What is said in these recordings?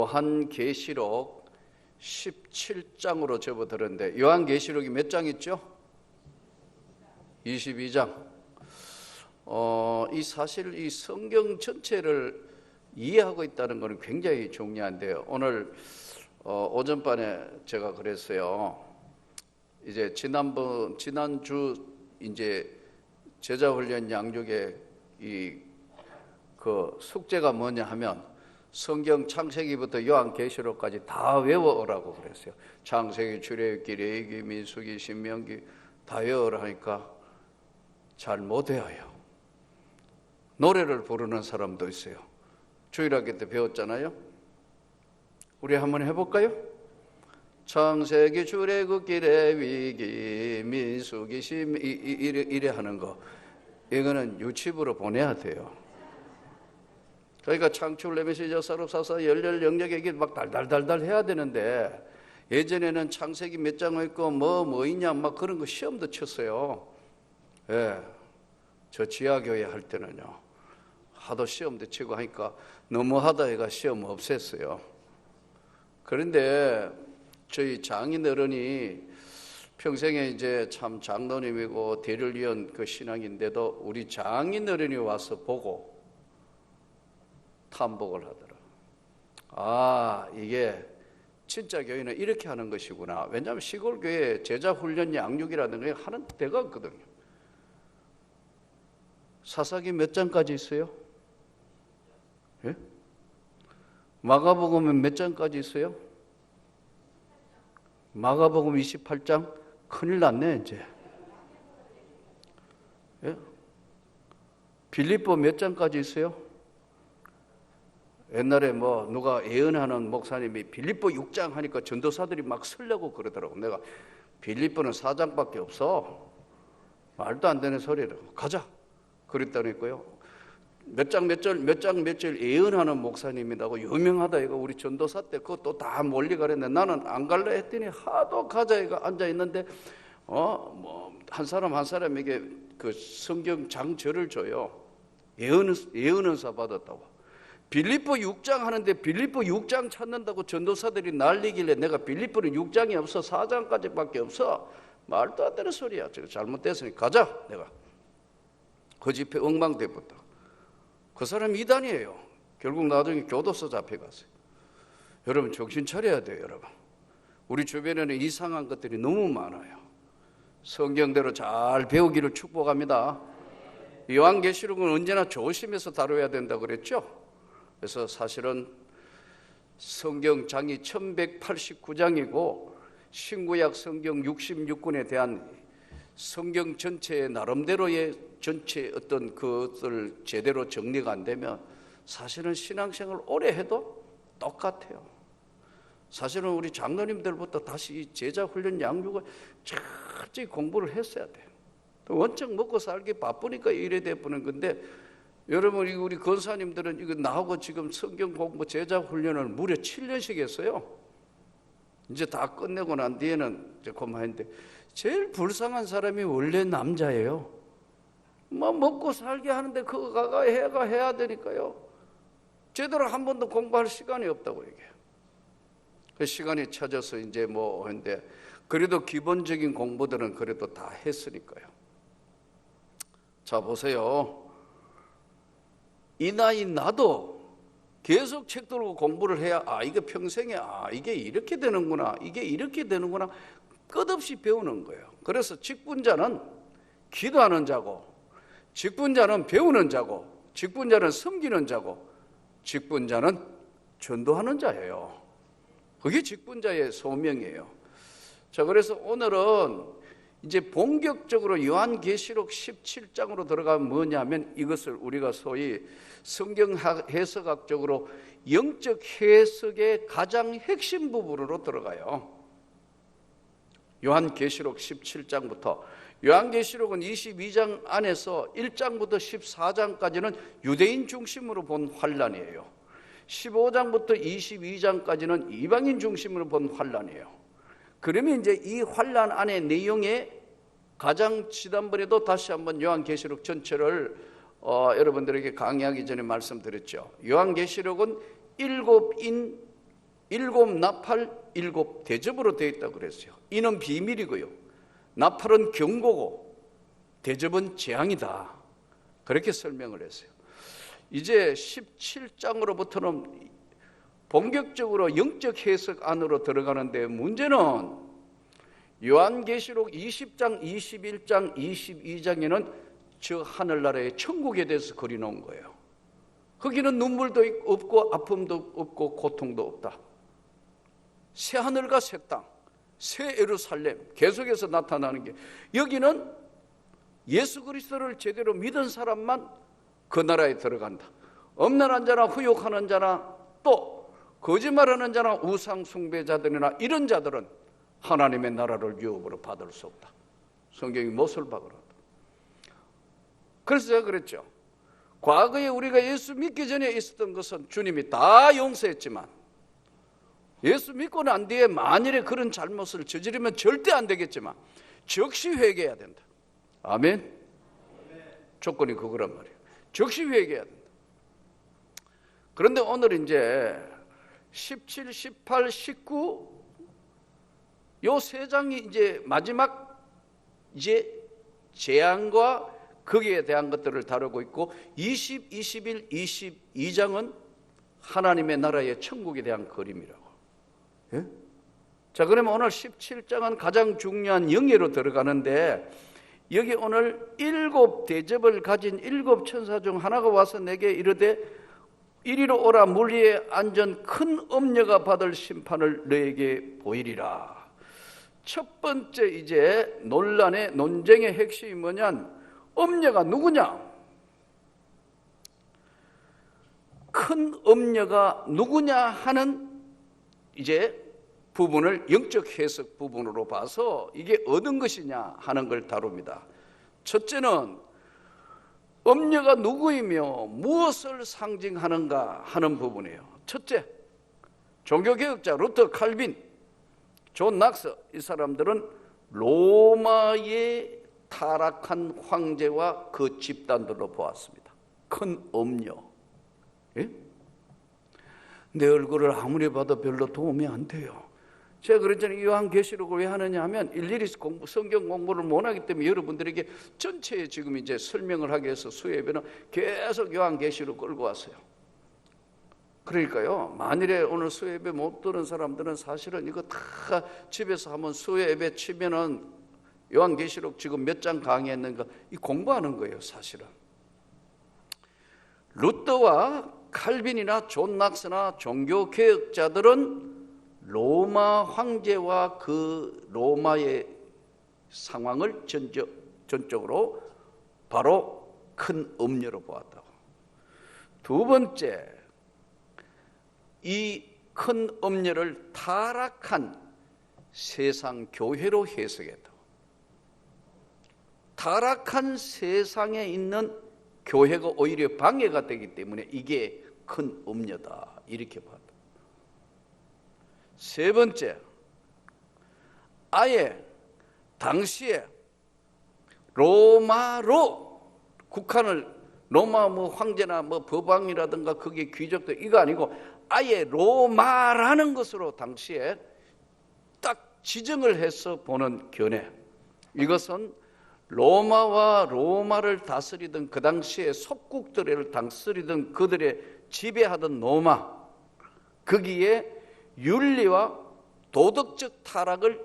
요한계시록 17장으로 접어들었는데 요한계시록이 몇 장 있죠? 22장. 사실 이 성경 전체를 이해하고 있다는 것은 굉장히 중요한데요. 오늘 오전반에 제가 그랬어요. 이제 지난주 이제 제자훈련 양육의 그 숙제가 뭐냐 하면 성경 창세기부터 요한계시록까지 다 외워오라고 그랬어요. 창세기, 출애굽기, 레위기, 민수기, 신명기 다 외워라 하니까 잘 못 외워요. 노래를 부르는 사람도 있어요. 주일학교 때 배웠잖아요. 우리 한번 해볼까요? 창세기, 출애굽기, 레위기, 민수기, 신명기 이래 하는 거, 이거는 유치부로 보내야 돼요. 그러니까 창출, 레위기, 사록, 사사, 열렬, 영역 얘기 막 달달달달 해야 되는데, 예전에는 창세기 몇 장 있고 뭐 있냐 막 그런 거 시험도 쳤어요. 예, 저 지하교회 할 때는요, 하도 시험도 치고 하니까 너무하다 해가 시험 없앴어요. 그런데 저희 장인 어른이 평생에 이제 참 장로님이고 대를 이은 그 신앙인데도 우리 장인 어른이 와서 보고 탐복을 하더라. 이게 진짜 교회는 이렇게 하는 것이구나. 왜냐하면 시골 교회 제자 훈련 양육이라는 게 하는 데가 없거든요. 사사기 몇 장까지 있어요? 예? 마가복음은 몇 장까지 있어요? 마가복음 28장? 큰일 났네 이제. 예? 빌립보 몇 장까지 있어요? 옛날에 누가 예언하는 목사님이 빌립보 6장 하니까 전도사들이 막 설레고 그러더라고. 내가 빌립보는 4장밖에 없어. 말도 안 되는 소리라고. 가자. 그랬다니까요. 몇 장 몇 절 예언하는 목사님이라고 유명하다 이거. 우리 전도사 때 그것도 다 멀리 가랬는데 나는 안 갈래 했더니 하도 가자 이거 앉아 있는데 한 사람에게 그 성경 장절을 줘요. 예언은사 받았다고. 빌립보 6장 하는데 빌립보 6장 찾는다고 전도사들이 난리길래 내가 빌립보는 6장이 없어 4장까지밖에 없어. 말도 안 되는 소리야. 제가 잘못됐으니 가자. 내가 그 집회 엉망돼버렸다. 그 사람 이단이에요. 결국 나중에 교도소 잡혀갔어요. 여러분 정신 차려야 돼요. 여러분 우리 주변에는 이상한 것들이 너무 많아요. 성경대로 잘 배우기를 축복합니다. 요한계시록은 언제나 조심해서 다뤄야 된다고 그랬죠. 그래서 사실은 성경장이 1189장이고 신구약 성경 66권에 대한 성경 전체의 나름대로의 전체 어떤 그것을 제대로 정리가 안 되면 사실은 신앙생활 오래 해도 똑같아요. 사실은 우리 장로님들부터 다시 제자 훈련 양육을 철저히 공부를 했어야 돼요. 원청 먹고 살기 바쁘니까 이래 돼버리는 건데, 여러분 우리 권사님들은 이거 나하고 지금 성경 공부 제자 훈련을 무려 7년씩 했어요. 이제 다 끝내고 난 뒤에는 이제 그만인데, 제일 불쌍한 사람이 원래 남자예요. 먹고 살게 하는데 그거 해야 되니까요. 제대로 한 번도 공부할 시간이 없다고 얘기해요. 그 시간이 찾아서 이제 했는데, 그래도 기본적인 공부들은 그래도 다 했으니까요. 자 보세요. 이 나이 나도 계속 책 들고 공부를 해야 이게 평생에 이게 이렇게 되는구나, 이게 이렇게 되는구나 끝없이 배우는 거예요. 그래서 직분자는 기도하는 자고, 직분자는 배우는 자고, 직분자는 섬기는 자고, 직분자는 전도하는 자예요. 그게 직분자의 소명이에요. 자, 그래서 오늘은 이제 본격적으로 요한계시록 17장으로 들어가면 뭐냐면, 이것을 우리가 소위 성경 해석학적으로 영적 해석의 가장 핵심 부분으로 들어가요. 요한계시록 17장부터, 요한계시록은 22장 안에서 1장부터 14장까지는 유대인 중심으로 본 환란이에요. 15장부터 22장까지는 이방인 중심으로 본 환란이에요. 그러면 이제 이 환란 안의 내용에 가장 지난번에도 다시 한번 요한계시록 전체를 여러분들에게 강의하기 전에 말씀드렸죠. 요한계시록은 7인 일곱 나팔, 일곱 대접으로 되어 있다고 그랬어요. 이는 비밀이고요. 나팔은 경고고 대접은 재앙이다. 그렇게 설명을 했어요. 이제 17장으로부터는 본격적으로 영적 해석 안으로 들어가는데, 문제는 요한계시록 20장, 21장, 22장에는 저 하늘나라의 천국에 대해서 그려놓은 거예요. 거기는 눈물도 없고 아픔도 없고 고통도 없다. 새 하늘과 새 땅, 새 예루살렘 계속해서 나타나는 게, 여기는 예수 그리스도를 제대로 믿은 사람만 그 나라에 들어간다. 엄란한 자나 후욕하는 자나 또 거짓말하는 자나 우상 숭배자들이나 이런 자들은 하나님의 나라를 유업으로 받을 수 없다. 성경이 못을 박으라. 그래서 제가 그랬죠. 과거에 우리가 예수 믿기 전에 있었던 것은 주님이 다 용서했지만, 예수 믿고 난 뒤에 만일에 그런 잘못을 저지르면 절대 안 되겠지만 즉시 회개해야 된다. 아멘. 조건이 그거란 말이에요. 즉시 회개해야 된다. 그런데 오늘 이제 17, 18, 19 요 세 장이 이제 마지막 이제 재앙과 거기에 대한 것들을 다루고 있고, 20, 21, 22장은 하나님의 나라의 천국에 대한 그림이라고. 예? 자, 그러면 오늘 17장은 가장 중요한 영예로 들어가는데, 여기 오늘 일곱 대접을 가진 일곱 천사 중 하나가 와서 내게 이르되 이리로 오라, 물 위에 앉은 큰 엄녀가 받을 심판을 너에게 보이리라. 첫 번째 이제 논쟁의 핵심이 뭐냐? 엄녀가 누구냐? 큰 엄녀가 누구냐 하는 이제 부분을 영적 해석 부분으로 봐서 이게 어떤 것이냐 하는 걸 다룹니다. 첫째는 엄녀가 누구이며 무엇을 상징하는가 하는 부분이에요. 첫째, 종교개혁자 루터 칼빈, 존 낙스, 이 사람들은 로마의 타락한 황제와 그 집단들로 보았습니다. 큰 엄녀. 예? 내 얼굴을 아무리 봐도 별로 도움이 안 돼요. 제가 그랬잖아요. 요한계시록을 왜 하느냐 하면 일일이 성경 공부를 못하기 때문에 여러분들에게 전체에 지금 이제 설명을 하기 위해서 수요예배는 계속 요한계시록 끌고 왔어요. 그러니까요, 만일에 오늘 수요예배 못 들은 사람들은 사실은 이거 다 집에서 한번 수요예배 치면은 요한계시록 지금 몇 장 강의했는가 이 공부하는 거예요. 사실은 루터와 칼빈이나 존 낙스나 종교개혁자들은 로마 황제와 그 로마의 상황을 전적으로 바로 큰 엄녀로 보았다고. 두 번째, 이 큰 엄녀를 타락한 세상 교회로 해석했다고. 타락한 세상에 있는 교회가 오히려 방해가 되기 때문에 이게 큰 엄녀다 이렇게 봤다. 세 번째, 아예 당시에 로마로 국한을, 로마 황제나 법왕이라든가 그게 귀족들 이거 아니고 아예 로마라는 것으로 당시에 딱 지정을 해서 보는 견해. 이것은 로마와 로마를 다스리던 그 당시에 속국들을 다스리던 그들의 지배하던 로마, 거기에 윤리와 도덕적 타락을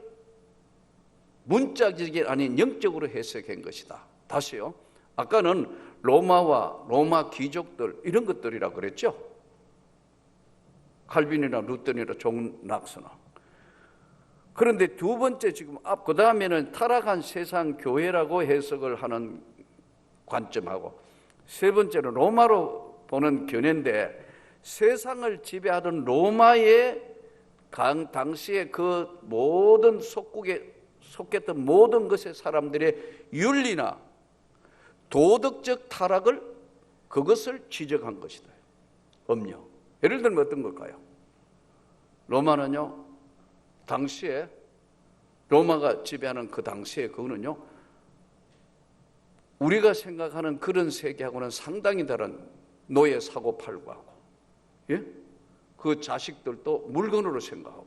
문자적이 아닌 영적으로 해석한 것이다. 다시요. 아까는 로마와 로마 귀족들 이런 것들이라 그랬죠. 칼빈이나 루터니나 존 낙스나. 그런데 두 번째 지금 그 다음에는 타락한 세상 교회라고 해석을 하는 관점하고, 세 번째는 로마로 보는 견해인데, 세상을 지배하던 로마의 당시에 그 모든 속국에 속했던 모든 것의 사람들의 윤리나 도덕적 타락을, 그것을 지적한 것이다. 엄녀. 예를 들면 어떤 걸까요? 로마는요, 당시에 로마가 지배하는 그 당시에 그거는요, 우리가 생각하는 그런 세계하고는 상당히 다른 노예 사고 팔고하고, 예? 그 자식들도 물건으로 생각하고,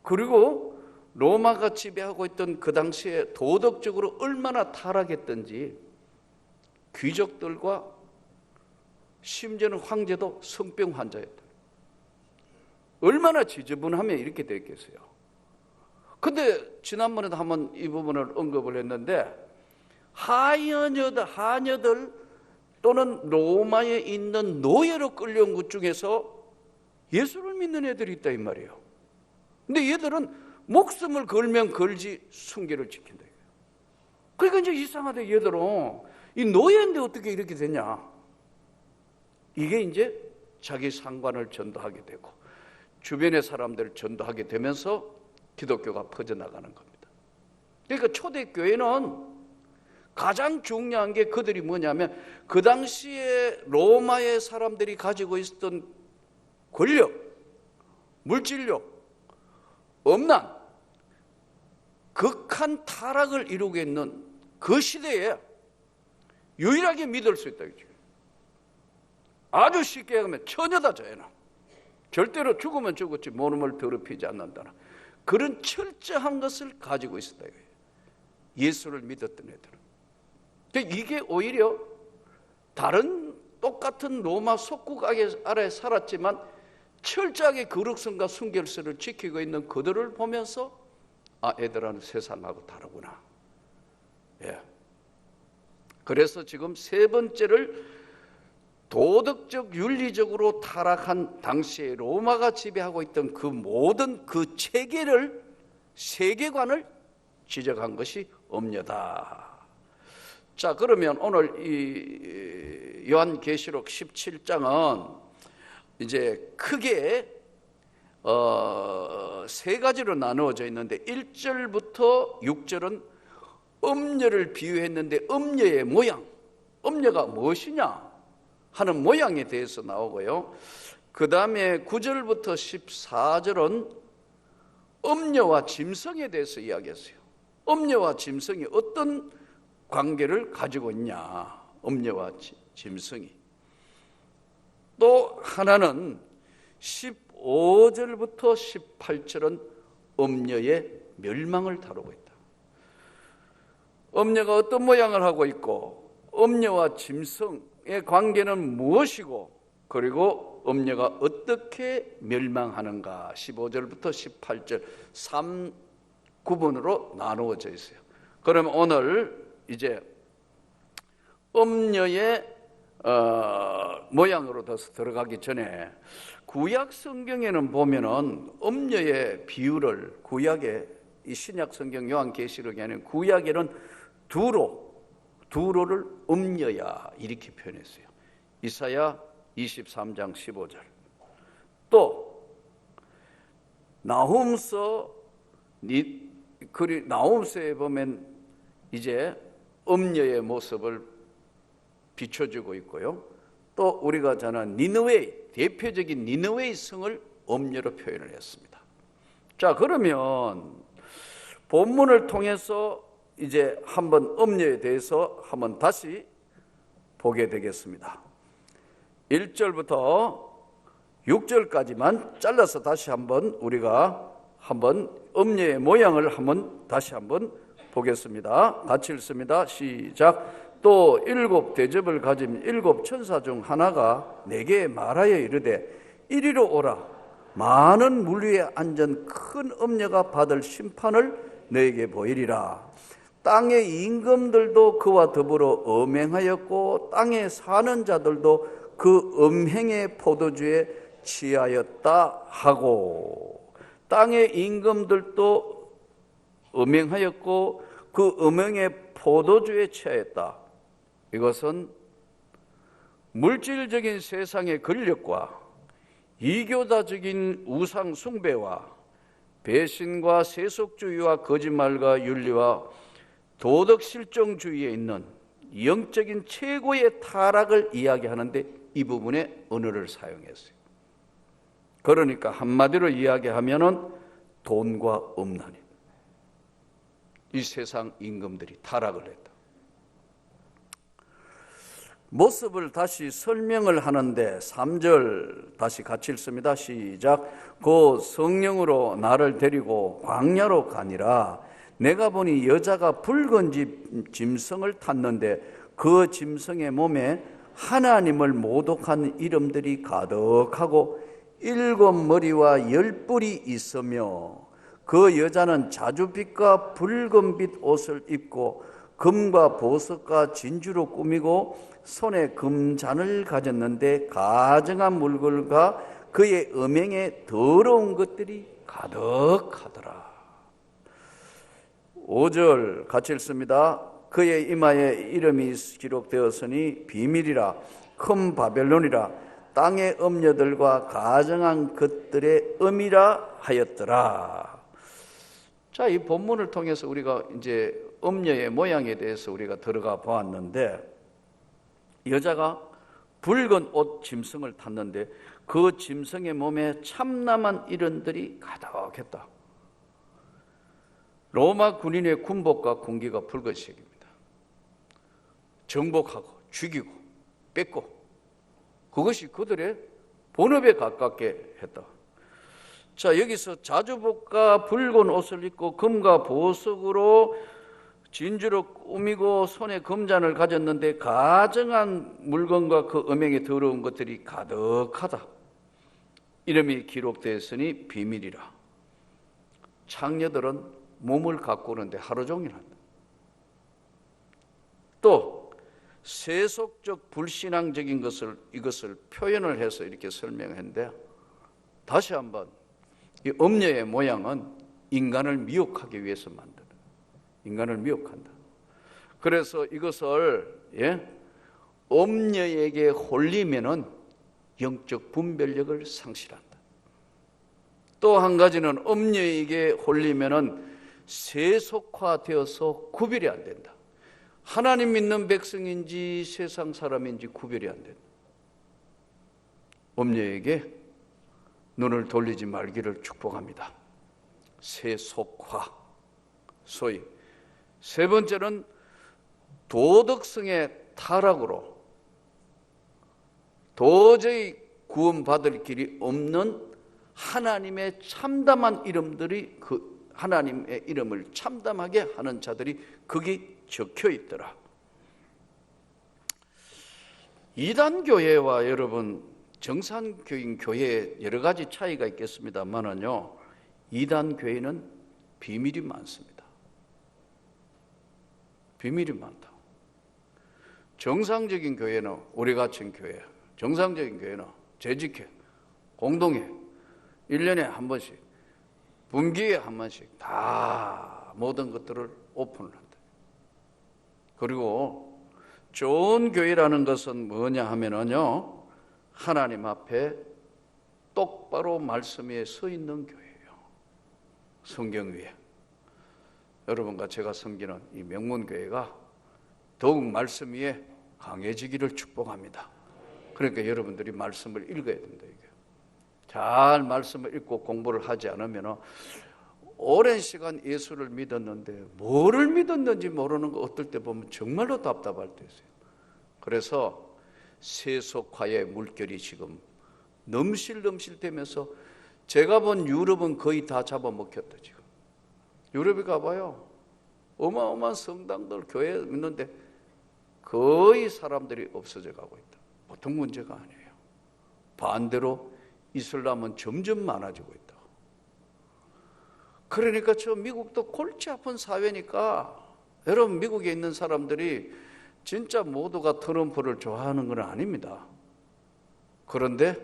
그리고 로마가 지배하고 있던 그 당시에 도덕적으로 얼마나 타락했던지 귀족들과 심지어는 황제도 성병 환자였다. 얼마나 지저분하면 이렇게 됐겠어요. 근데 지난번에도 한번 이 부분을 언급을 했는데, 하녀들 또는 로마에 있는 노예로 끌려온 것 중에서 예수를 믿는 애들이 있다 이 말이에요. 근데 얘들은 목숨을 걸면 걸지 순결을 지킨다. 그러니까 이제 이상하다. 얘들은 이 노예인데 어떻게 이렇게 되냐. 이게 이제 자기 상관을 전도하게 되고 주변의 사람들을 전도하게 되면서 기독교가 퍼져나가는 겁니다. 그러니까 초대교회는 가장 중요한 게 그들이 뭐냐면, 그 당시에 로마의 사람들이 가지고 있었던 권력, 물질력, 엄난, 극한 타락을 이루고 있는 그 시대에 유일하게 믿을 수 있다. 아주 쉽게 하면 처녀다, 저애는. 절대로 죽으면 죽었지 몸을 더럽히지 않는다는 그런 철저한 것을 가지고 있었다. 예수를 믿었던 애들은. 이게 오히려 다른 똑같은 로마 속국 아래 살았지만 철저하게 거룩성과 순결성을 지키고 있는 그들을 보면서, 아, 애들은 세상하고 다르구나. 예. 그래서 지금 세 번째를 도덕적 윤리적으로 타락한 당시에 로마가 지배하고 있던 그 모든 그 체계를, 세계관을 지적한 것이 엄려다. 자, 그러면 오늘 이 요한계시록 17장은 이제 크게 세 가지로 나누어져 있는데, 1절부터 6절은 음녀를 비유했는데 음녀의 모양, 음녀가 무엇이냐 하는 모양에 대해서 나오고요. 그 다음에 9절부터 14절은 음녀와 짐승에 대해서 이야기했어요. 음녀와 짐승이 어떤 관계를 가지고 있냐, 음녀와 짐승이. 또 하나는 15절부터 18절은 음녀의 멸망을 다루고 있다. 음녀가 어떤 모양을 하고 있고, 음녀와 짐승의 관계는 무엇이고, 그리고 음녀가 어떻게 멸망하는가, 15절부터 18절 3구분으로 나누어져 있어요. 그러면 오늘 이제 음녀의 모양으로 들어가기 전에, 구약 성경에는 보면은 음녀의 비유를, 구약의 이 신약 성경 요한계시록에는 구약에는 두로를 음녀야 이렇게 표현했어요. 이사야 23장 15절. 또 나훔서에 보면 이제 음녀의 모습을 비춰주고 있고요. 또 우리가 잘 아는 대표적인 니느웨이 성을 음녀로 표현을 했습니다. 자, 그러면 본문을 통해서 이제 한번 음녀에 대해서 한번 다시 보게 되겠습니다. 1절부터 6절까지만 잘라서 다시 한번 우리가 한번 음녀의 모양을 한번 다시 한번 보겠습니다. 같이 읽습니다. 시작. 또 7 대접을 가진 7 천사 중 하나가 내게 말하여 이르되, 이리로 오라. 많은 물 위에 앉은 큰 음녀가 받을 심판을 너에게 보이리라. 땅의 임금들도 그와 더불어 음행하였고 땅에 사는 자들도 그 음행의 포도주에 취하였다 하고, 땅의 임금들도 음행하였고 그 음행의 포도주에 취하였다. 이것은 물질적인 세상의 권력과 이교자적인 우상 숭배와 배신과 세속주의와 거짓말과 윤리와 도덕 실정주의에 있는 영적인 최고의 타락을 이야기하는데 이 부분에 언어를 사용했어요. 그러니까 한마디로 이야기하면은 돈과 음란이, 이 세상 임금들이 타락을 했다. 모습을 다시 설명을 하는데 3절 다시 같이 읽습니다. 시작. 곧 성령으로 나를 데리고 광야로 가니라. 내가 보니 여자가 붉은 짐승을 탔는데 그 짐승의 몸에 하나님을 모독한 이름들이 가득하고 7머리와 10뿔이 있으며 그 여자는 자주빛과 붉은빛 옷을 입고 금과 보석과 진주로 꾸미고 손에 금잔을 가졌는데 가증한 물건과 그의 음행에 더러운 것들이 가득하더라. 5절 같이 읽습니다. 그의 이마에 이름이 기록되었으니 비밀이라 큰 바벨론이라 땅의 음녀들과 가증한 것들의 음이라 하였더라. 자, 이 본문을 통해서 우리가 이제 음녀의 모양에 대해서 우리가 들어가 보았는데, 여자가 붉은 옷 짐승을 탔는데 그 짐승의 몸에 참남한 이른들이 가득했다. 로마 군인의 군복과 군기가 붉은색입니다. 정복하고 죽이고 뺏고 그것이 그들의 본업에 가깝게 했다. 자, 여기서 자주복과 붉은 옷을 입고 금과 보석으로 진주로 꾸미고 손에 금잔을 가졌는데 가증한 물건과 그 음행에 더러운 것들이 가득하다. 이름이 기록되었으니 비밀이라. 창녀들은 몸을 가꾸는데 하루 종일 한다. 또 세속적 불신앙적인 이것을 표현을 해서 이렇게 설명했는데, 다시 한번 이 음녀의 모양은 인간을 미혹하기 위해서 만든, 인간을 미혹한다. 그래서 이것을 음녀에게 홀리면은 영적 분별력을 상실한다. 또 한 가지는 음녀에게 홀리면은 세속화되어서 구별이 안 된다. 하나님 믿는 백성인지 세상 사람인지 구별이 안 된다. 음녀에게 눈을 돌리지 말기를 축복합니다. 세속화. 소위 세 번째는 도덕성의 타락으로 도저히 구원받을 길이 없는 하나님의 참담한 이름들이, 그 하나님의 이름을 참담하게 하는 자들이 거기 적혀 있더라. 이단교회와 여러분 정상교인 교회에 여러 가지 차이가 있겠습니다만은요, 이단교회는 비밀이 많습니다. 비밀이 많다. 정상적인 교회는 우리 같은 교회, 정상적인 교회는 재직회, 공동회 1년에 한 번씩, 분기에 한 번씩 다 모든 것들을 오픈을 한다. 그리고 좋은 교회라는 것은 뭐냐 하면은요, 하나님 앞에 똑바로 말씀 위에 서 있는 교회예요. 성경 위에. 여러분과 제가 섬기는 이 명문교회가 더욱 말씀 위에 강해지기를 축복합니다. 그러니까 여러분들이 말씀을 읽어야 된다. 이게. 잘 말씀을 읽고 공부를 하지 않으면 오랜 시간 예수를 믿었는데 뭐를 믿었는지 모르는 거 어떨 때 보면 정말로 답답할 때 있어요. 그래서 세속화의 물결이 지금 넘실넘실되면서 제가 본 유럽은 거의 다 잡아먹혔다. 지금 유럽에 가봐요. 어마어마한 성당들, 교회 있는데 거의 사람들이 없어져 가고 있다. 보통 문제가 아니에요. 반대로 이슬람은 점점 많아지고 있다. 그러니까 저 미국도 골치 아픈 사회니까, 여러분 미국에 있는 사람들이 진짜 모두가 트럼프를 좋아하는 건 아닙니다. 그런데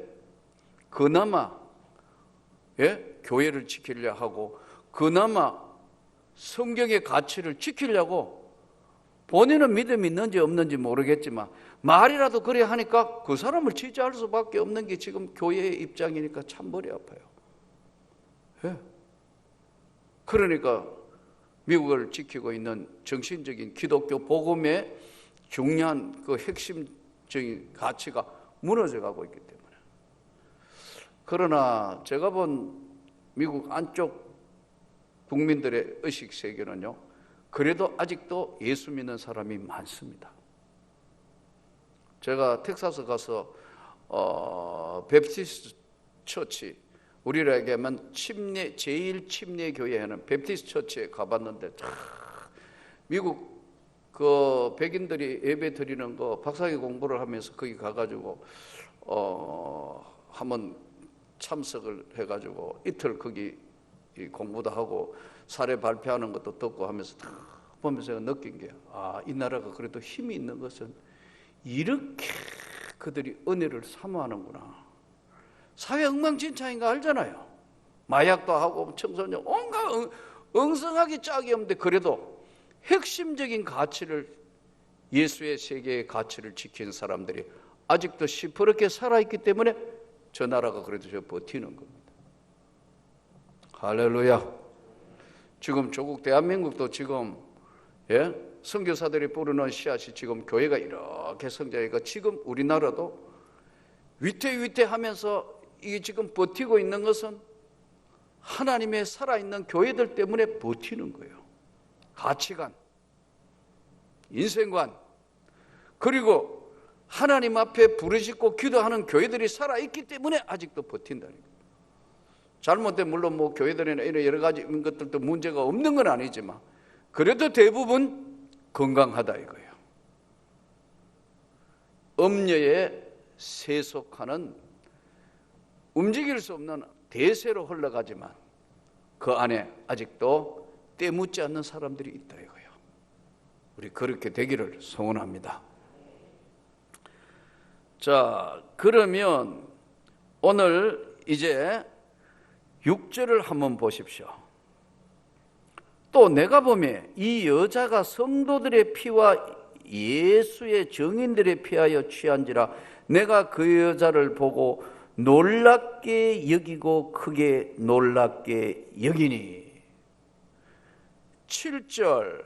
그나마 교회를 지키려 하고, 그나마 성경의 가치를 지키려고, 본인은 믿음이 있는지 없는지 모르겠지만 말이라도 그래 하니까 그 사람을 지지할 수밖에 없는 게 지금 교회의 입장이니까 참 머리 아파요. 그러니까 미국을 지키고 있는 정신적인 기독교 복음의 중요한 그 핵심적인 가치가 무너져 가고 있기 때문에. 그러나 제가 본 미국 안쪽 국민들의 의식 세계는요, 그래도 아직도 예수 믿는 사람이 많습니다. 제가 텍사스 가서 베프티스트 처치, 우리에게 하면 제일 침례 교회는 베프티스트 처치에 가봤는데, 미국 그 백인들이 예배 드리는 거 박사학위 공부를 하면서 거기 가가지고 한번 참석을 해가지고 이틀 거기 공부도 하고 사례 발표하는 것도 듣고 하면서 다 보면서 제가 느낀 게, 이 나라가 그래도 힘이 있는 것은 이렇게 그들이 은혜를 사모하는구나. 사회 엉망진창인 거 알잖아요. 마약도 하고 청소년 온갖 엉성하게 짝이 없는데 그래도 핵심적인 가치를, 예수의 세계의 가치를 지킨 사람들이 아직도 시퍼렇게 살아있기 때문에 저 나라가 그래도 저 버티는 겁니다. 할렐루야. 지금 조국 대한민국도 지금 선교사들이 부르는 씨앗이 지금 교회가 이렇게 성장하니까 지금 우리나라도 위태위태하면서 이게 지금 버티고 있는 것은 하나님의 살아있는 교회들 때문에 버티는 거예요. 가치관, 인생관, 그리고 하나님 앞에 부르짖고 기도하는 교회들이 살아있기 때문에 아직도 버틴다는 거예요. 잘못된 물론 뭐 교회들이나 이런 여러 가지 것들도 문제가 없는 건 아니지만 그래도 대부분 건강하다 이거예요. 음녀에 세속하는 움직일 수 없는 대세로 흘러가지만 그 안에 아직도 때묻지 않는 사람들이 있다 이거예요. 우리 그렇게 되기를 소원합니다. 자, 그러면 오늘 이제 6절을 한번 보십시오. 또 내가 보매 이 여자가 성도들의 피와 예수의 증인들의 피하여 취한지라 내가 그 여자를 보고 놀랍게 여기고 크게 놀랍게 여기니. 7절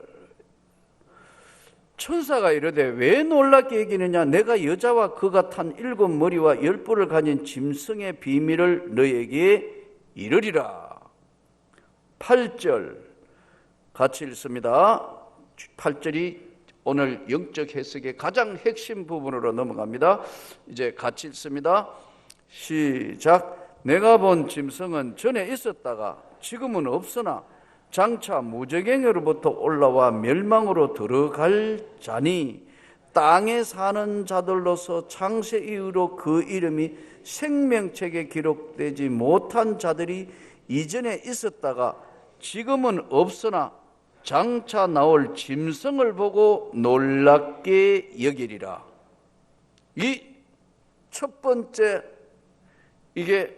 천사가 이르되 왜 놀랍게 여기느냐, 내가 여자와 그가 탄 7머리와 10뿔을 가진 짐승의 비밀을 너에게 이르리라. 8절 같이 읽습니다. 8절이 오늘 영적 해석의 가장 핵심 부분으로 넘어갑니다. 이제 같이 읽습니다. 시작. 내가 본 짐승은 전에 있었다가 지금은 없으나 장차 무저갱에로부터 올라와 멸망으로 들어갈 자니 땅에 사는 자들로서 창세 이후로 그 이름이 생명책에 기록되지 못한 자들이 이전에 있었다가 지금은 없으나 장차 나올 짐승을 보고 놀랍게 여기리라. 이 첫 번째, 이게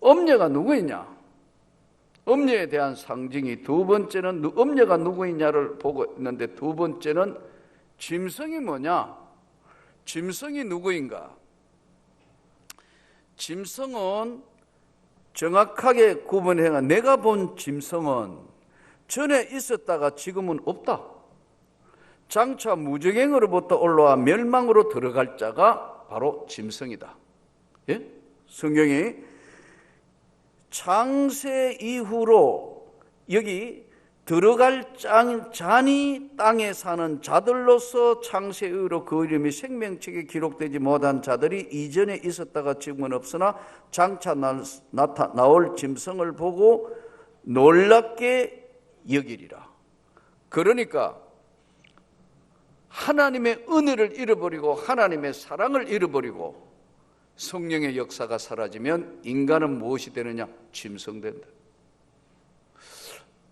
엄녀가 누구이냐, 엄녀에 대한 상징이, 두 번째는 엄녀가 누구이냐를 보고 있는데 두 번째는 짐승이 뭐냐, 짐승이 누구인가. 짐승은 정확하게 구분해가 내가 본 짐승은 전에 있었다가 지금은 없다. 장차 무저갱으로부터 올라와 멸망으로 들어갈 자가 바로 짐승이다. 예? 성경이 창세 이후로 여기 들어갈 자니 땅에 사는 자들로서 창세 이후로 그 이름이 생명책에 기록되지 못한 자들이 이전에 있었다가 지금은 없으나 장차 나올 짐승을 보고 놀랍게 여기리라. 그러니까 하나님의 은혜를 잃어버리고 하나님의 사랑을 잃어버리고 성령의 역사가 사라지면 인간은 무엇이 되느냐? 짐승된다.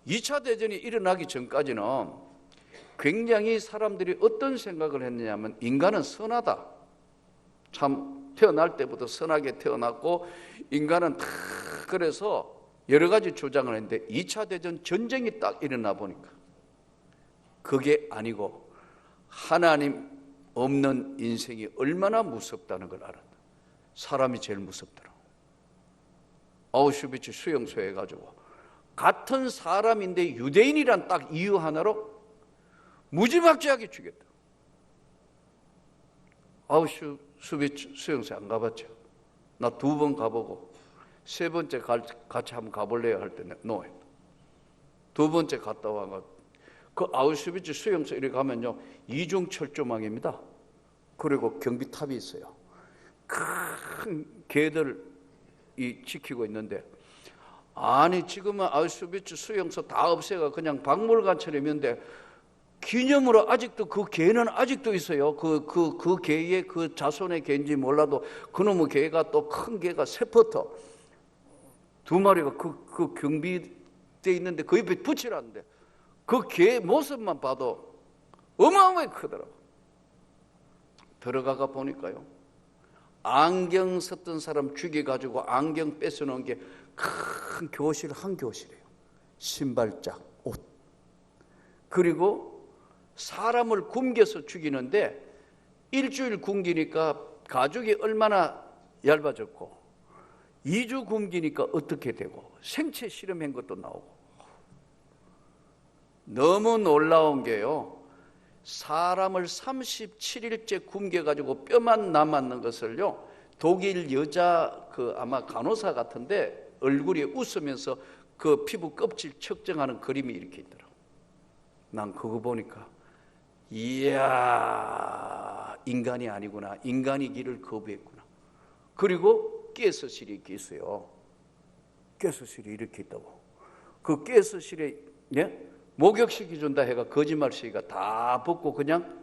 2차 대전이 일어나기 전까지는 굉장히 사람들이 어떤 생각을 했느냐면 인간은 선하다. 참 태어날 때부터 선하게 태어났고 인간은 다 그래서 여러 가지 주장을 했는데 2차 대전 전쟁이 딱 일어나 보니까 그게 아니고 하나님 없는 인생이 얼마나 무섭다는 걸 알았다. 사람이 제일 무섭더라. 아우슈비츠 수용소에 해가지고 같은 사람인데 유대인이란 딱 이유 하나로 무지막지하게 죽였다. 아우슈비츠 수용소에 안 가봤죠? 나 2번 가보고 3번째 같이 한번 가볼래요 할 때 노했다. 2번째 갔다 와가 그 아우슈비츠 수용소 이렇게 가면요 2중 철조망입니다. 그리고 경비탑이 있어요. 큰 개들이 지키고 있는데, 아니 지금은 아우슈비츠 수용소 다 없애가 그냥 박물관처럼 있는데 기념으로 아직도 그 개는 아직도 있어요. 그 개의 그 자손의 개인지 몰라도 그놈의 개가 또 큰 개가 세포터 두 마리가 그 경비돼 있는데 그 옆에 붙이라는데 그 개 모습만 봐도 어마어마하게 크더라고. 들어가가 보니까요, 안경 썼던 사람 죽여가지고 안경 뺏어놓은 게 큰 교실 한 교실이에요. 신발장, 옷. 그리고 사람을 굶겨서 죽이는데 일주일 굶기니까 가죽이 얼마나 얇아졌고 2주 굶기니까 어떻게 되고 생체 실험한 것도 나오고. 너무 놀라운 게요, 사람을 37일째 굶겨가지고 뼈만 남았는 것을요, 독일 여자 아마 간호사 같은데 얼굴이 웃으면서 그 피부 껍질 측정하는 그림이 이렇게 있더라고. 난 그거 보니까 이야, 인간이 아니구나. 인간이기를 거부했구나. 그리고 가스실이 이렇게 있어요. 가스실이 이렇게 있다고. 그 가스실에 목욕시켜준다 해가 거짓말시기가 다 벗고 그냥.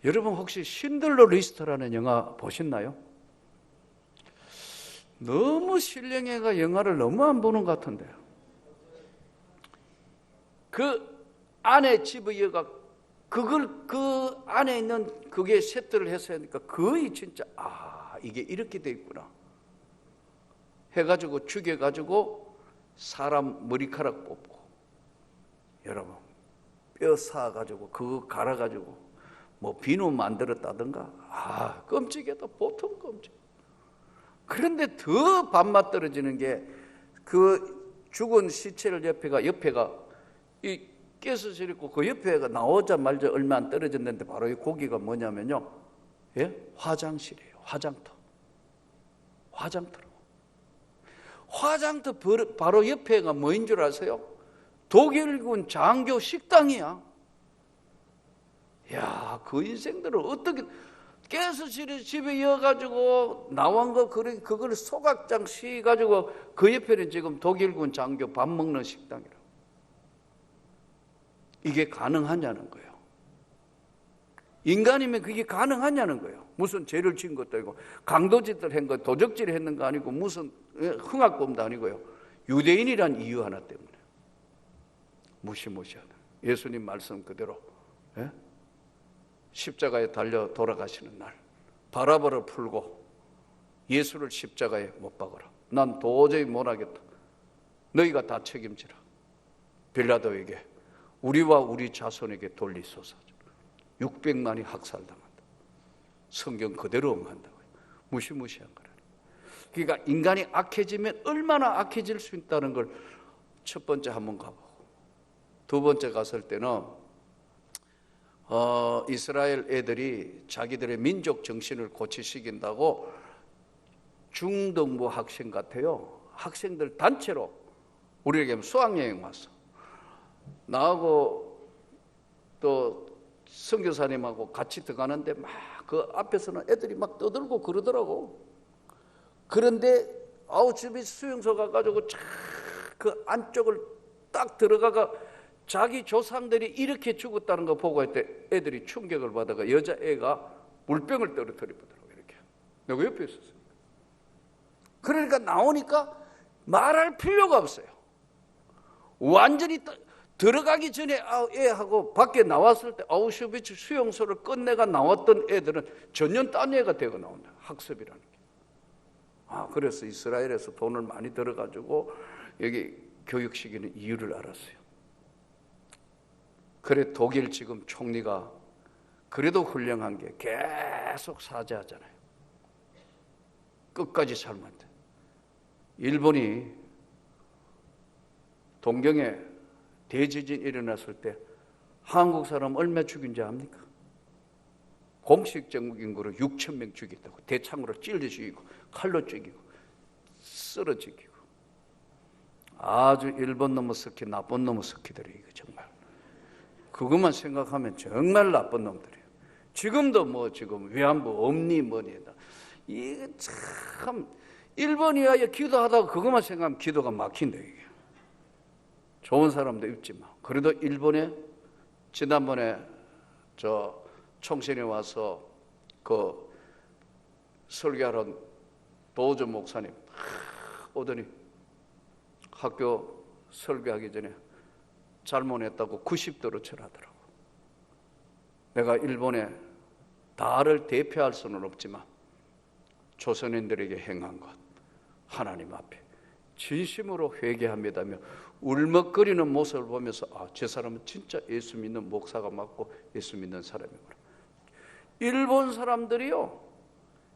여러분 혹시 신들러 리스트라는 영화 보셨나요? 너무 신령해가 영화를 너무 안 보는 것 같은데요. 그 안에 집어여가 그걸 그 안에 있는 그게 세트를 해서 하니까 거의 진짜 이게 이렇게 돼 있구나 해가지고 죽여가지고 사람 머리카락 뽑고, 여러분 뼈 사가지고 그거 갈아가지고 뭐 비누 만들었다든가, 끔찍해도 보통 끔찍. 그런데 더 밥맛 떨어지는 게 그 죽은 시체를 옆에가 이 가스실 있고 그 옆에가 나오자마자 얼마 안 떨어졌는데 바로 이 고기가 뭐냐면요, 화장실이에요. 화장터로. 화장터 바로 옆에가 뭐인 줄 아세요? 독일군 장교 식당이야. 야, 그 인생들을 어떻게 가스실에 집에 이어가지고 나온 거 그걸 소각장 씌가지고 그 옆에는 지금 독일군 장교 밥 먹는 식당이라. 이게 가능하냐는 거예요. 인간이면 그게 가능하냐는 거예요. 무슨 죄를 지은 것도 아니고 강도짓을 한 거, 도적질을 했는 거 아니고 무슨 흥악범도 아니고요. 유대인이란 이유 하나 때문에 무시무시하다. 예수님 말씀 그대로 십자가에 달려 돌아가시는 날 바라바를 풀고 예수를 십자가에 못 박아라. 난 도저히 못하겠다. 너희가 다 책임지라. 빌라도에게 우리와 우리 자손에게 돌리소서. 600만이 학살당한다. 성경 그대로 응한다고요. 무시무시한 거라니. 그러니까 인간이 악해지면 얼마나 악해질 수 있다는 걸 첫 번째 한번 가보고, 두 번째 갔을 때는 이스라엘 애들이 자기들의 민족 정신을 고치시킨다고 중등부 학생 같아요. 학생들 단체로 우리에게 수학여행 왔어. 나하고 또 선교사님하고 같이 들어가는데 막 그 앞에서는 애들이 막 떠들고 그러더라고. 그런데 아우슈비츠 수용소 가가지고 그 안쪽을 딱 들어가가 자기 조상들이 이렇게 죽었다는 거 보고 했대. 애들이 충격을 받아가 여자애가 물병을 떨어뜨리더라고. 이렇게 내가 옆에 있었어요. 그러니까 나오니까 말할 필요가 없어요. 완전히 들어가기 전에 애하고 밖에 나왔을 때 아우슈비츠 수용소를 끝내가 나왔던 애들은 전혀 딴 애가 되고 나온다. 학습이라는 게. 그래서 이스라엘에서 돈을 많이 들어가지고 여기 교육시키는 이유를 알았어요. 그래 독일 지금 총리가 그래도 훌륭한 게 계속 사죄하잖아요. 끝까지 삶한테. 일본이 동경에 대지진 일어났을 때 한국 사람 얼마 죽인지 압니까? 공식적인 거로 6,000명 죽였다고. 대창으로 찔러 죽이고 칼로 죽이고 썰어 죽이고. 아주 일본 놈의 스키, 나쁜 놈의 스키들이 이거 정말. 그것만 생각하면 정말 나쁜 놈들이에요. 지금도 뭐 지금 위안부 없니 뭐니다. 이게 참 일본 위하여 기도하다가 그것만 생각하면 기도가 막힌다 이게. 좋은 사람도 있지만 그래도 일본에 지난번에 저 총신에 와서 그 설교하러 도저 목사님 오더니 학교 설교하기 전에 잘못했다고 90도로 절하더라고. 내가 일본에 다를 대표할 수는 없지만 조선인들에게 행한 것 하나님 앞에 진심으로 회개합니다며 울먹거리는 모습을 보면서 저 사람은 진짜 예수 믿는 목사가 맞고 예수 믿는 사람이구나. 일본 사람들이요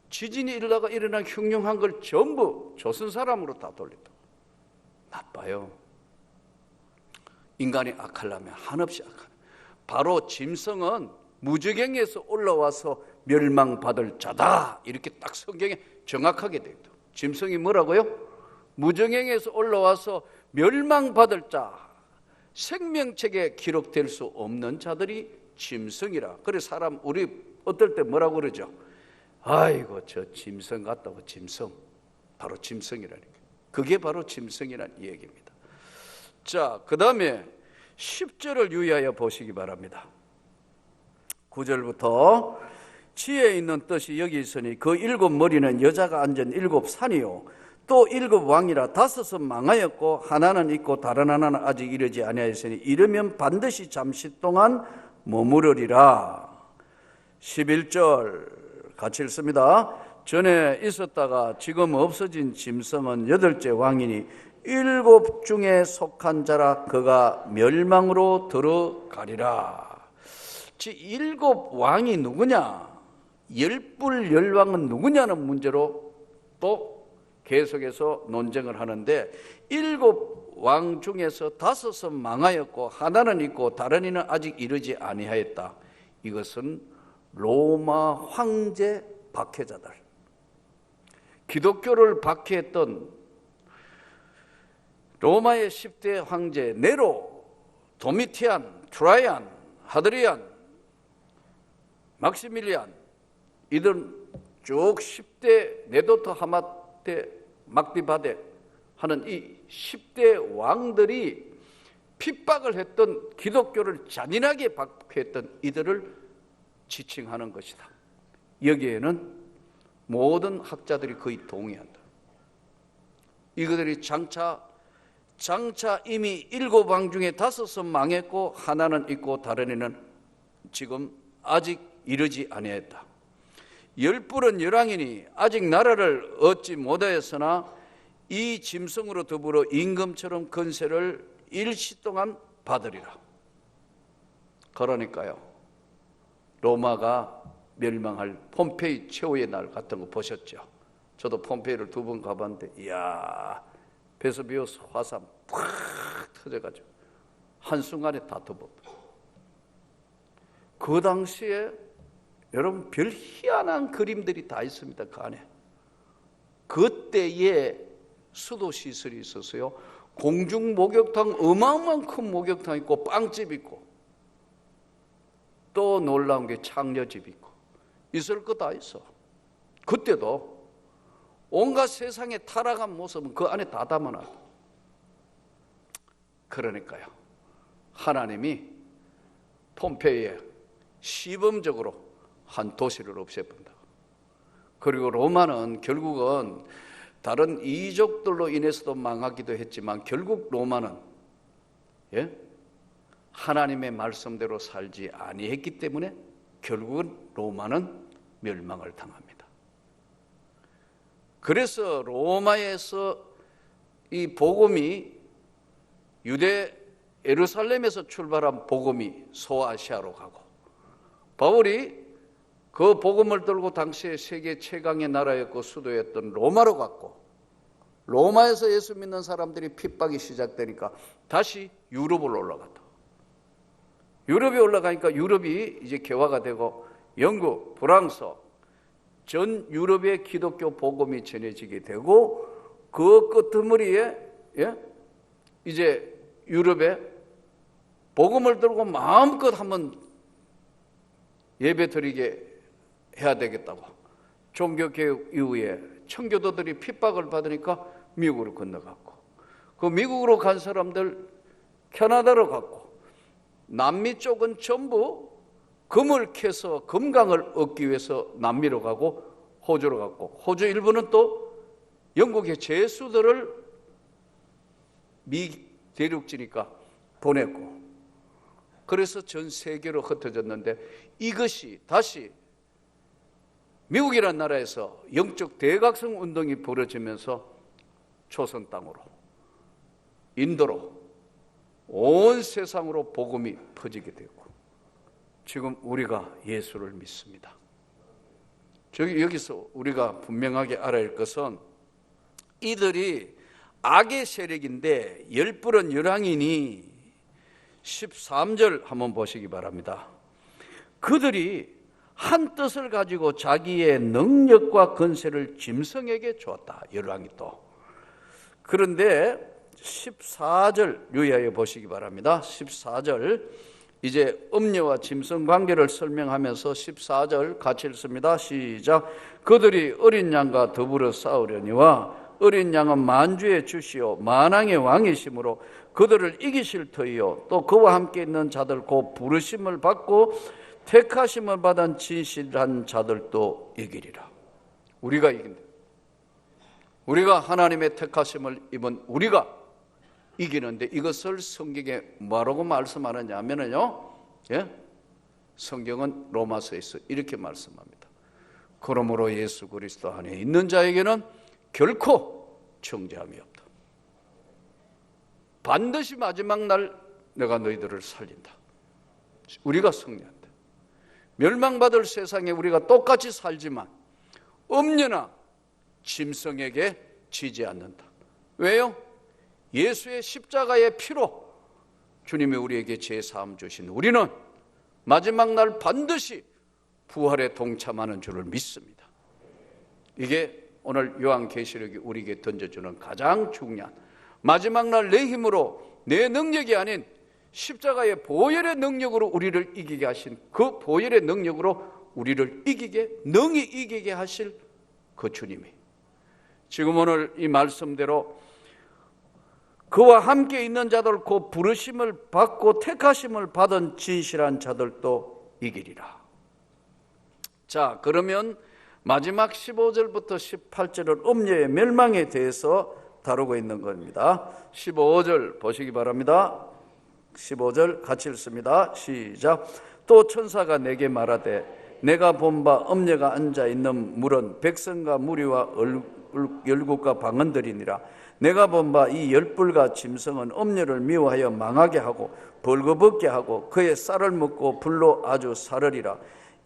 지진이 일어나가 일어난 흉흉한 걸 전부 조선 사람으로 다 돌린다. 나빠요. 인간이 악하려면 한없이 악하네. 바로 짐승은 무저갱에서 올라와서 멸망받을 자다 이렇게 딱 성경에 정확하게 되어 있다. 짐승이 뭐라고요? 무저갱에서 올라와서 멸망받을 자, 생명책에 기록될 수 없는 자들이 짐승이라. 그래 사람 우리 어떨 때 뭐라고 그러죠? 아이고 저 짐승 같다고. 짐승 바로 짐승이라니까. 그게 바로 짐승이라는 얘기입니다. 자, 그 다음에 10절을 유의하여 보시기 바랍니다. 9절부터 지혜 있는 뜻이 여기 있으니 그 7 머리는 여자가 앉은 7 산이요 또 7 왕이라 5은 망하였고 하나는 있고 다른 하나는 아직 이르지 아니하였으니 이르면 반드시 잠시 동안 머무르리라. 11절 같이 읽습니다. 전에 있었다가 지금 없어진 짐승은 8째 왕이니 7 중에 속한 자라 그가 멸망으로 들어가리라. 7 왕이 누구냐, 10불 10왕은 누구냐는 문제로 또 계속해서 논쟁을 하는데 7 왕 중에서 5은 망하였고 하나는 있고 다른 이는 아직 이르지 아니하였다. 이것은 로마 황제 박해자들, 기독교를 박해했던 로마의 10대 황제 네로, 도미티안, 트라이안, 하드리안, 막시밀리안, 이들 쭉 10대 네도트 하마테 막디바데 하는 이 10대 왕들이 핍박을 했던, 기독교를 잔인하게 박해했던 이들을 지칭하는 것이다. 여기에는 모든 학자들이 거의 동의한다. 이들이 장차 이미 7 왕 중에 5은 망했고 하나는 있고 다른 이는 지금 아직 이르지 아니했다. 10불은 열왕이니 아직 나라를 얻지 못하였으나 이 짐승으로 더불어 임금처럼 권세를 일시 동안 받으리라. 그러니까요, 로마가 멸망할 폼페이 최후의 날 같은 거 보셨죠? 저도 폼페이를 2번 가봤는데 이야, 베수비우스 화산 팍 터져가지고 한순간에 다 덮었다. 그 당시에 여러분 별 희한한 그림들이 다 있습니다. 그 안에. 그때에 수도 시설이 있었어요. 공중 목욕탕, 어마어마한 큰 목욕탕 있고 빵집 있고 또 놀라운 게 창녀집 있고 있을 거 다 있어. 그때도 온갖 세상에 타락한 모습은 그 안에 다 담아놨다. 그러니까요, 하나님이 폼페이에 시범적으로 한 도시를 없애본다. 그리고 로마는 결국은 다른 이족들로 인해서도 망하기도 했지만 결국 로마는 하나님의 말씀대로 살지 아니했기 때문에 결국은 로마는 멸망을 당합니다. 그래서 로마에서 이 복음이 유대 예루살렘에서 출발한 복음이 소아시아로 가고, 바울이 그 복음을 들고 당시에 세계 최강의 나라였고 수도였던 로마로 갔고, 로마에서 예수 믿는 사람들이 핍박이 시작되니까 다시 유럽으로 올라갔다. 유럽에 올라가니까 유럽이 이제 개화가 되고 영국, 프랑스, 전 유럽의 기독교 복음이 전해지게 되고, 그 끄트머리에 이제 유럽에 복음을 들고 마음껏 한번 예배 드리게 해야 되겠다고 종교개혁 이후에 청교도들이 핍박을 받으니까 미국으로 건너갔고, 그 미국으로 간 사람들 캐나다로 갔고, 남미 쪽은 전부 금을 캐서 금강을 얻기 위해서 남미로 가고 호주로 갔고, 호주 일부는 또 영국의 죄수들을 미 대륙지니까 보냈고, 그래서 전 세계로 흩어졌는데, 이것이 다시 미국이라는 나라에서 영적 대각성 운동이 벌어지면서 조선 땅으로, 인도로, 온 세상으로 복음이 퍼지게 되고, 지금 우리가 예수를 믿습니다. 여기서 우리가 분명하게 알아야 할 것은, 이들이 악의 세력인데 열불은 열왕이니 13절 한번 보시기 바랍니다. 그들이 한 뜻을 가지고 자기의 능력과 권세를 짐승에게 주었다. 열왕이 또. 그런데 14절 유의하여 보시기 바랍니다. 14절, 이제 음녀와 짐승 관계를 설명하면서 14절 같이 읽습니다. 시작. 그들이 어린 양과 더불어 싸우려니와 어린 양은 만주의 주시오 만왕의 왕이시므로 그들을 이기실 터이요 또 그와 함께 있는 자들 곧 부르심을 받고 택하심을 받은 진실한 자들도 이기리라. 우리가 이긴다. 우리가 하나님의 택하심을 입은 우리가 이기는데, 이것을 성경에 뭐라고 말씀하느냐 하면요, 성경은 로마서에서 이렇게 말씀합니다. 그러므로 예수 그리스도 안에 있는 자에게는 결코 정죄함이 없다. 반드시 마지막 날 내가 너희들을 살린다. 우리가 승리한다. 멸망받을 세상에 우리가 똑같이 살지만 음녀나 짐승에게 지지 않는다. 왜요? 예수의 십자가의 피로 주님이 우리에게 죄사함 주신 우리는 마지막 날 반드시 부활에 동참하는 줄을 믿습니다. 이게 오늘 요한계시록이 우리에게 던져주는 가장 중요한, 마지막 날 내 힘으로, 내 능력이 아닌 십자가의 보혈의 능력으로 우리를 이기게 하신, 그 보혈의 능력으로 우리를 능히 이기게 하실 그 주님이 지금 오늘 이 말씀대로 그와 함께 있는 자들 곧 부르심을 받고 택하심을 받은 진실한 자들도 이기리라. 자, 그러면 마지막 15절부터 18절은 음녀의 멸망에 대해서 다루고 있는 겁니다. 15절 보시기 바랍니다. 15절 같이 읽습니다. 시작. 또 천사가 내게 말하되 내가 본 바 음녀가 앉아있는 물은 백성과 무리와 열국과 방언들이니라. 내가 본 바 이 열불과 짐승은 음녀를 미워하여 망하게 하고 벌거벗게 하고 그의 쌀을 먹고 불로 아주 사르리라.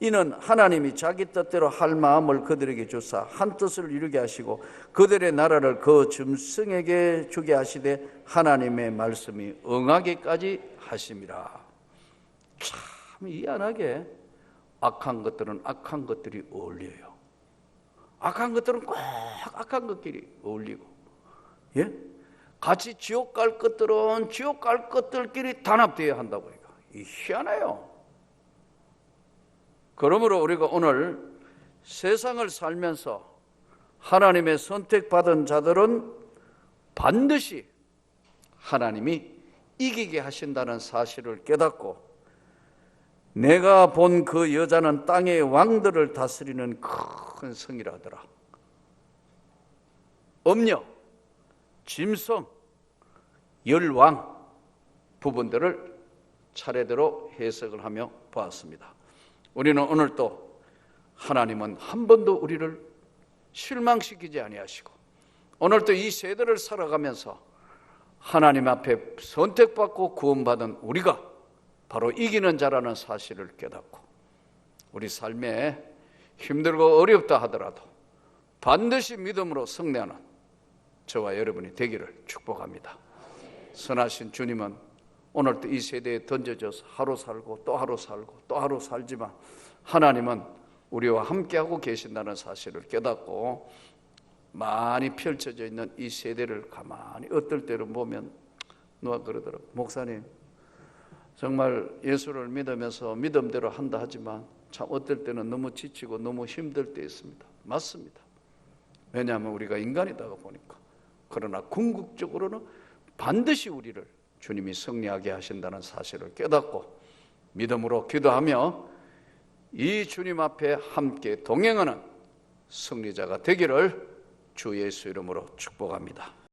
이는 하나님이 자기 뜻대로 할 마음을 그들에게 주사 한 뜻을 이루게 하시고 그들의 나라를 그 짐승에게 주게 하시되 하나님의 말씀이 응하기까지 하심이라. 참 희한하게 악한 것들은 악한 것들이 어울려요. 악한 것들은 꼭 악한 것끼리 어울리고, 같이 지옥 갈 것들은 지옥 갈 것들끼리 단합되어야 한다고. 이 희한해요. 그러므로 우리가 오늘 세상을 살면서 하나님의 선택받은 자들은 반드시 하나님이 이기게 하신다는 사실을 깨닫고, 내가 본 그 여자는 땅의 왕들을 다스리는 큰 성이라더라. 음녀, 짐승, 열왕 부분들을 차례대로 해석을 하며 보았습니다. 우리는 오늘 또 하나님은 한 번도 우리를 실망시키지 아니하시고, 오늘 또 이 세대를 살아가면서 하나님 앞에 선택받고 구원받은 우리가 바로 이기는 자라는 사실을 깨닫고, 우리 삶에 힘들고 어렵다 하더라도 반드시 믿음으로 승리하는 저와 여러분이 되기를 축복합니다. 선하신 주님은 오늘 또 이 세대에 던져져서 하루 살고 또 하루 살고 또 하루 살지만 하나님은 우리와 함께하고 계신다는 사실을 깨닫고, 많이 펼쳐져 있는 이 세대를 가만히 어떨 때는 보면 누가 그러더라고요. 목사님, 정말 예수를 믿으면서 믿음대로 한다 하지만 참 어떨 때는 너무 지치고 너무 힘들 때 있습니다. 맞습니다. 왜냐하면 우리가 인간이다 보니까. 그러나 궁극적으로는 반드시 우리를 주님이 승리하게 하신다는 사실을 깨닫고 믿음으로 기도하며 이 주님 앞에 함께 동행하는 승리자가 되기를 주 예수 이름으로 축복합니다.